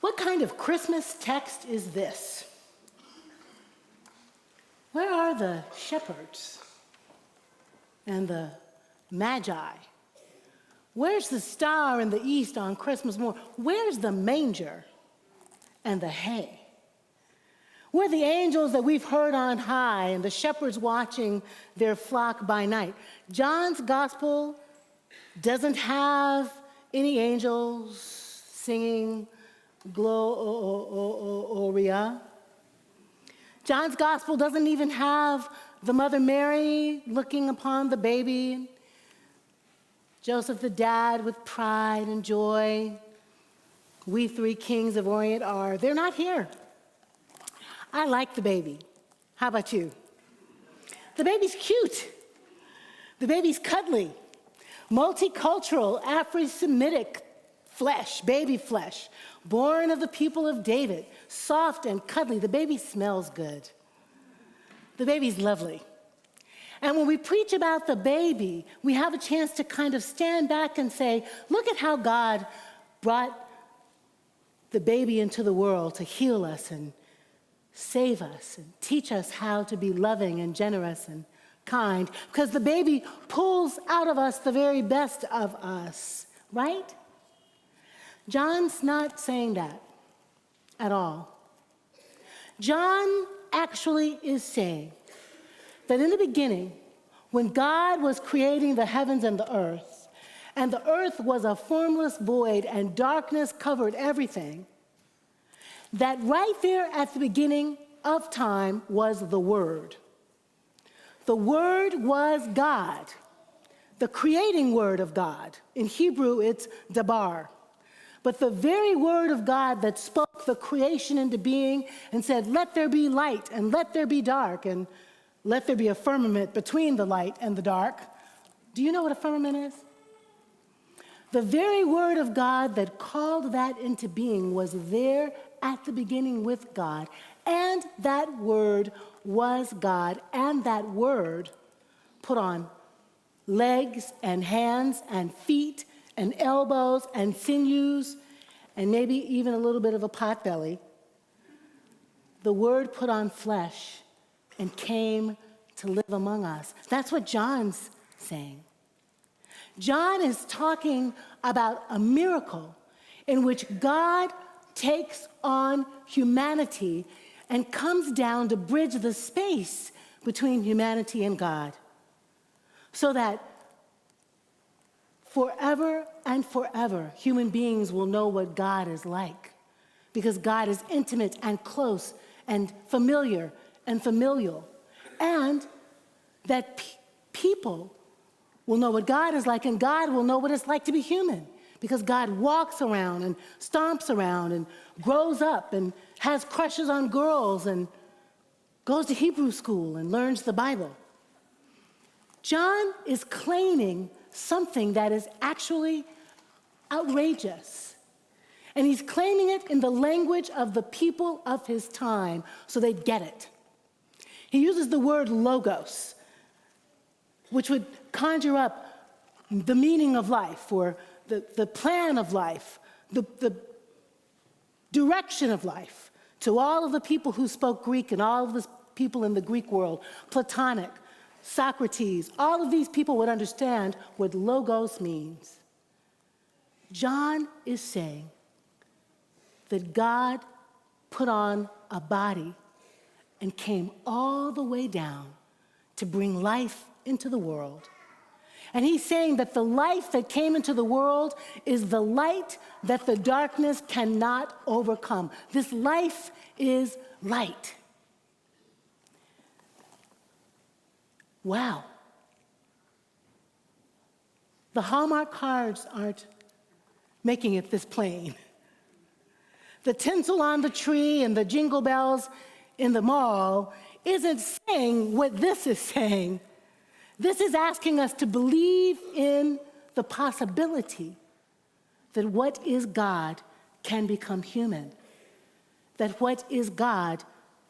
What kind of Christmas text is this? Where are the shepherds and the magi? Where's the star in the east on Christmas morning? Where's the manger and the hay? Where are the angels that we've heard on high and the shepherds watching their flock by night? John's gospel doesn't have any angels singing Gloria. John's gospel doesn't even have the Mother Mary looking upon the baby, Joseph the dad with pride and joy. We three kings of Orient are. They're not here. I like the baby. How about you? The baby's cute. The baby's cuddly. Multicultural, Afro-Semitic flesh, baby flesh, born of the people of David, soft and cuddly. The baby smells good. The baby's lovely. And when we preach about the baby, we have a chance to kind of stand back and say, look at how God brought the baby into the world to heal us and save us and teach us how to be loving and generous and kind, because the baby pulls out of us the very best of us, right? John's not saying that at all. John actually is saying that in the beginning, when God was creating the heavens and the earth was a formless void and darkness covered everything, that right there at the beginning of time was the Word. The Word was God, the creating Word of God. In Hebrew, it's dabar. But the very Word of God that spoke the creation into being and said, let there be light and let there be dark and let there be a firmament between the light and the dark. Do you know what a firmament is? The very Word of God that called that into being was there at the beginning with God, and that Word was God, and that Word put on legs and hands and feet and elbows and sinews and maybe even a little bit of a pot belly. The Word put on flesh and came to live among us. That's what John's saying. John is talking about a miracle in which God takes on humanity and comes down to bridge the space between humanity and God, so that forever and forever human beings will know what God is like, because God is intimate and close and familiar and familial, and that people will know what God is like, and God will know what it's like to be human, because God walks around and stomps around and grows up and has crushes on girls and goes to Hebrew school and learns the Bible. John is claiming something that is actually outrageous. And he's claiming it in the language of the people of his time so they'd get it. He uses the word logos, which would conjure up the meaning of life, or the plan of life, the direction of life, to all of the people who spoke Greek and all of the people in the Greek world, Platonic, Socrates, all of these people would understand what logos means. John is saying that God put on a body and came all the way down to bring life into the world. And he's saying that the life that came into the world is the light that the darkness cannot overcome. This life is light. Wow. The Hallmark cards aren't making it this plain. The tinsel on the tree and the jingle bells in the mall isn't saying what this is saying. This is asking us to believe in the possibility that what is God can become human, that what is God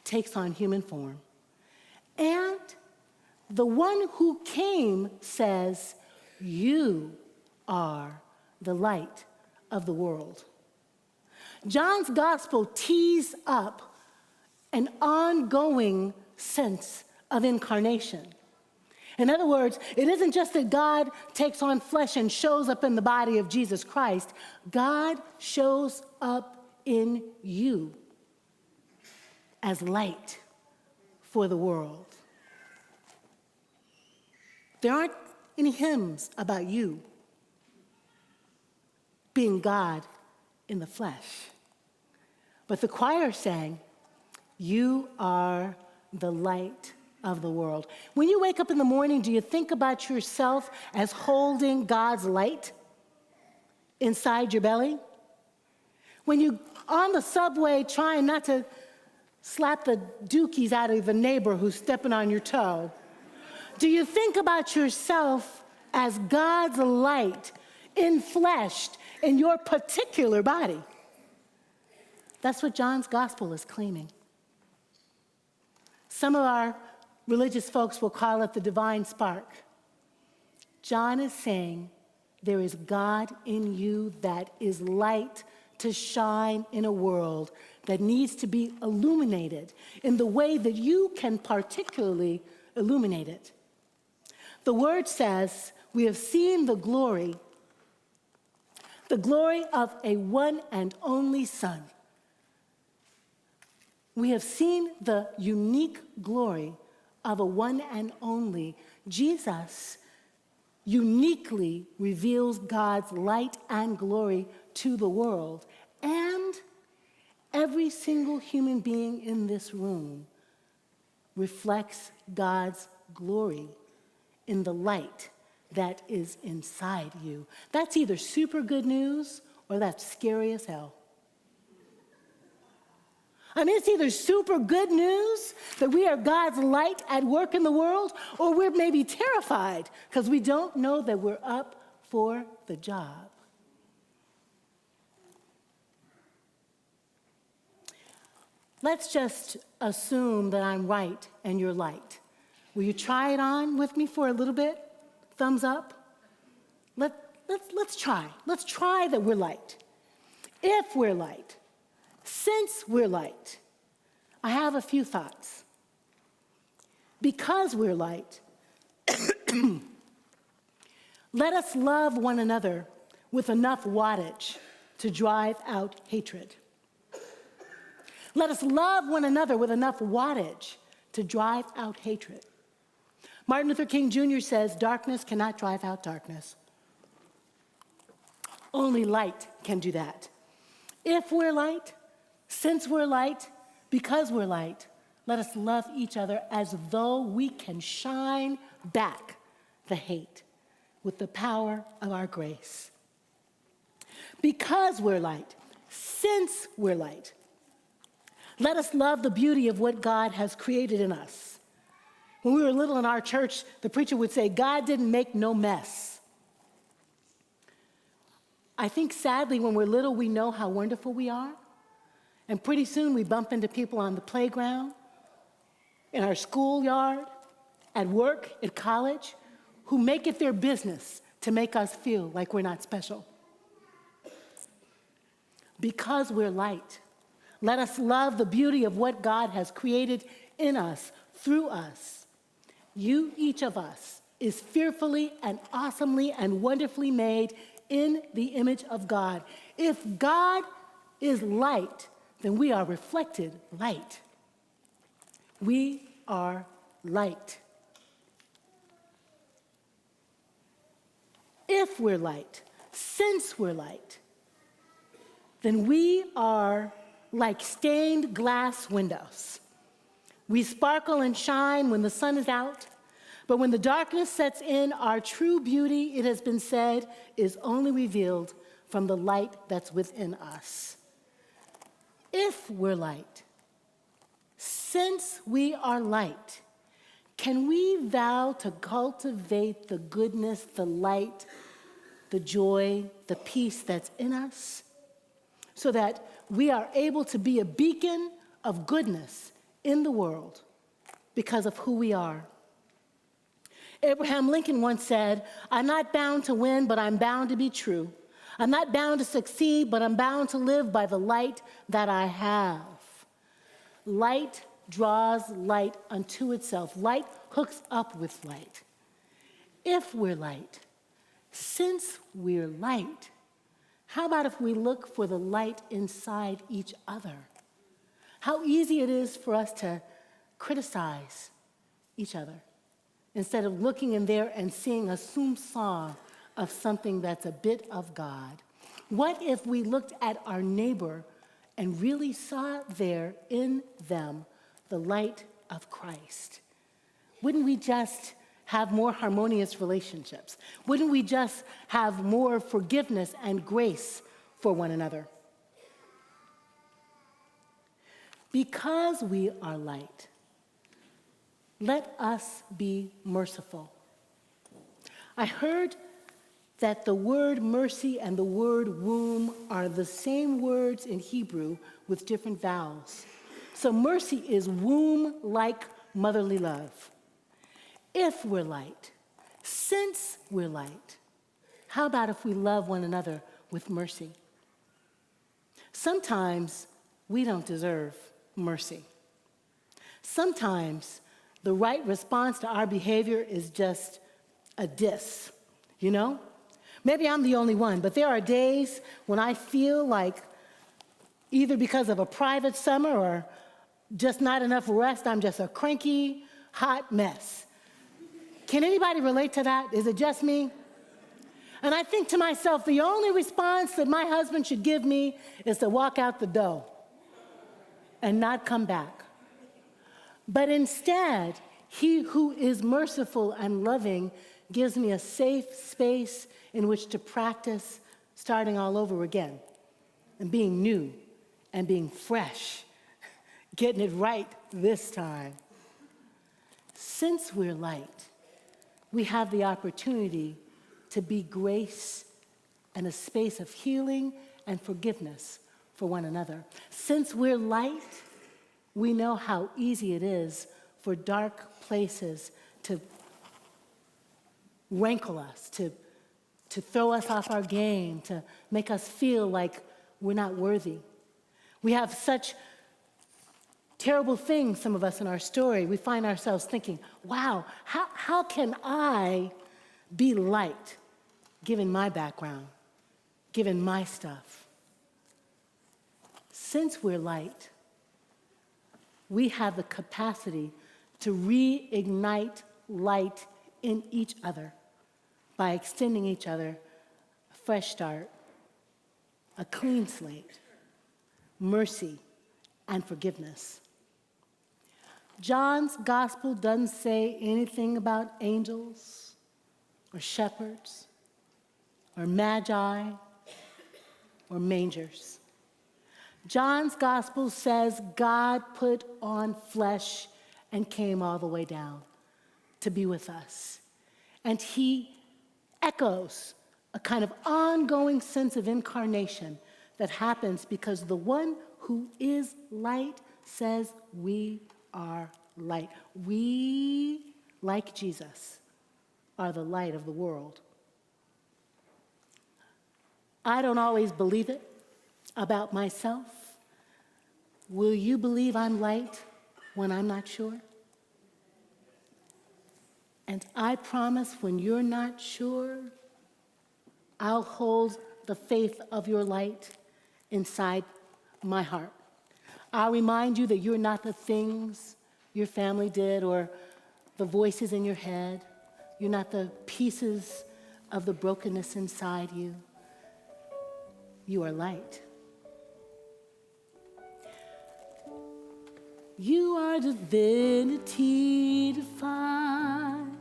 takes on human form. And the one who came says, you are the light of the world. John's gospel tees up an ongoing sense of incarnation. In other words, it isn't just that God takes on flesh and shows up in the body of Jesus Christ. God shows up in you as light for the world. There aren't any hymns about you being God in the flesh. But the choir sang, "You are the light of the world." When you wake up in the morning, do you think about yourself as holding God's light inside your belly? When you're on the subway trying not to slap the dookies out of the neighbor who's stepping on your toe, do you think about yourself as God's light enfleshed in your particular body? That's what John's gospel is claiming. Some of our religious folks will call it the divine spark. John is saying there is God in you that is light to shine in a world that needs to be illuminated in the way that you can particularly illuminate it. The word says, we have seen the glory of a one and only Son. We have seen the unique glory of a one and only. Jesus uniquely reveals God's light and glory to the world. And every single human being in this room reflects God's glory in the light that is inside you. That's either super good news or that's scary as hell. I mean, it's either super good news that we are God's light at work in the world, or we're maybe terrified because we don't know that we're up for the job. Let's just assume that I'm right and you're light. Will you try it on with me for a little bit? Thumbs up. Let's try. Let's try that we're light. If we're light, since we're light, I have a few thoughts. Because we're light, let us love one another with enough wattage to drive out hatred. Let us love one another with enough wattage to drive out hatred. Martin Luther King Jr. says, darkness cannot drive out darkness. Only light can do that. If we're light, since we're light, because we're light, let us love each other as though we can shine back the hate with the power of our grace. Because we're light, since we're light, let us love the beauty of what God has created in us. When we were little in our church, the preacher would say, God didn't make no mess. I think sadly when we're little, we know how wonderful we are. And pretty soon we bump into people on the playground, in our schoolyard, at work, at college, who make it their business to make us feel like we're not special. Because we're light, let us love the beauty of what God has created in us, through us. You, each of us, is fearfully and awesomely and wonderfully made in the image of God. If God is light, then we are reflected light. We are light. If we're light, since we're light, then we are like stained glass windows. We sparkle and shine when the sun is out, but when the darkness sets in, our true beauty, it has been said, is only revealed from the light that's within us. If we're light, since we are light, can we vow to cultivate the goodness, the light, the joy, the peace that's in us, so that we are able to be a beacon of goodness in the world because of who we are? Abraham Lincoln once said, I'm not bound to win, but I'm bound to be true. I'm not bound to succeed, but I'm bound to live by the light that I have. Light draws light unto itself. Light hooks up with light. If we're light, since we're light, how about if we look for the light inside each other? How easy it is for us to criticize each other instead of looking in there and seeing a soupçon of something that's a bit of God. What if we looked at our neighbor and really saw there in them the light of Christ? Wouldn't we just have more harmonious relationships? Wouldn't we just have more forgiveness and grace for one another? Because we are light, let us be merciful. I heard that the word mercy and the word womb are the same words in Hebrew with different vowels. So mercy is womb-like motherly love. If we're light, since we're light, how about if we love one another with mercy? Sometimes we don't deserve mercy. Sometimes the right response to our behavior is just a diss, you know? Maybe I'm the only one, but there are days when I feel like either because of a private summer or just not enough rest, I'm just a cranky, hot mess. Can anybody relate to that? Is it just me? And I think to myself, the only response that my husband should give me is to walk out the door and not come back. But instead, he who is merciful and loving gives me a safe space in which to practice starting all over again and being new and being fresh, getting it right this time. Since we're light, we have the opportunity to be grace and a space of healing and forgiveness for one another. Since we're light, we know how easy it is for dark places to rankle us, to throw us off our game, to make us feel like we're not worthy. We have such terrible things, some of us, in our story. We find ourselves thinking, wow, how can I be light given my background, given my stuff? Since we're light, we have the capacity to reignite light in each other by extending each other a fresh start, a clean slate, mercy, and forgiveness. John's gospel doesn't say anything about angels or shepherds or magi or mangers. John's gospel says God put on flesh and came all the way down to be with us. And he echoes a kind of ongoing sense of incarnation that happens because the one who is light says we are light. We, like Jesus, are the light of the world. I don't always believe it about myself. Will you believe I'm light when I'm not sure? And I promise when you're not sure, I'll hold the faith of your light inside my heart. I'll remind you that you're not the things your family did or the voices in your head. You're not the pieces of the brokenness inside you. You are light. You are divinity defined.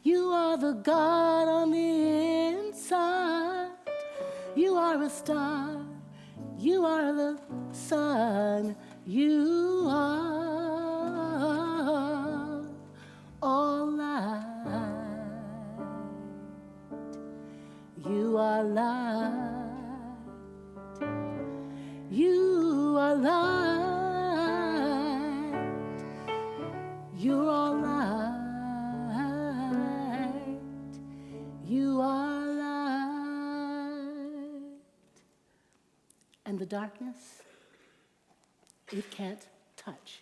You are the God on the inside. You are a star. You are the sun. You are all light. You are light. You are light. You're all light. You are light. darkness, it can't touch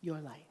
your light.